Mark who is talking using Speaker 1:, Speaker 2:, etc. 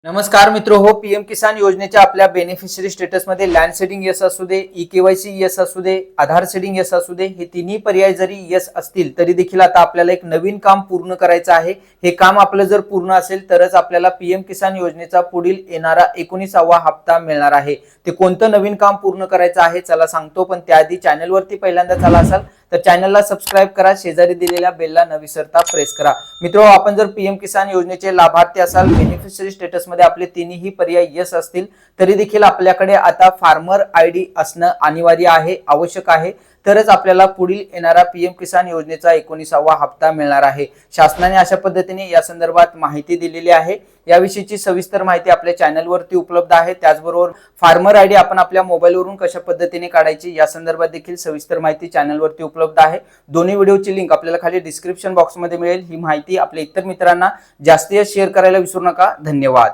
Speaker 1: नमस्कार मित्र हो, पीएम किसान योजनेच्या आपल्या बेनिफिशरी स्टेटस मध्ये लँड सेडिंग यस असू दे, ई केवायसी यस असू दे, आधार सेडिंग यस असू दे, हे तिन्ही पर्याय जरी यस असतील तरी देखील आता आपल्याला एक नवीन काम पूर्ण करायचं आहे। हे काम आपलं जर पूर्ण असेल तरच आपल्याला पीएम किसान योजनेचा पुढील येणारा 19वा हप्ता मिळणार आहे। ते कोणतं नवीन काम पूर्ण करायचं आहे चला सांगतो, पण त्याआधी चॅनल वरती पहिल्यांदा झाला असाल तर चॅनलला सबस्क्राइब करा, शेजारी दिलेल्या बेलला न विसरता प्रेस करा। मित्रो, आपण जर पीएम किसान योजनेचे लाभार्थी असाल, बेनिफिशरी स्टेटस मध्ये आपले तिन्ही पर्याय यस असतील तरी देखील आपल्याकडे आता फार्मर आयडी असणं अनिवार्य आहे, आवश्यक आहे, तरच आपल्याला पुढील येणारा पीएम किसान योजनेचा 19वा हप्ता मिळणार आहे। शासनाने अशा पद्धतीने या संदर्भात माहिती दिलेली आहे। याविषयीची सविस्तर माहिती आपल्या चॅनलवरती उपलब्ध आहे। त्याचबरोबर फार्मर आयडी आपण आपल्या मोबाईलवरून कशा पद्धतीने काढायची या संदर्भात देखील सविस्तर माहिती चॅनलवरती उपलब्ध आहे। दोन्ही व्हिडिओची लिंक आपल्याला खाली डिस्क्रिप्शन बॉक्समध्ये मिळेल। ही माहिती आपल्या इतर मित्रांना जास्तीत जास्त शेअर करायला विसरू नका। धन्यवाद।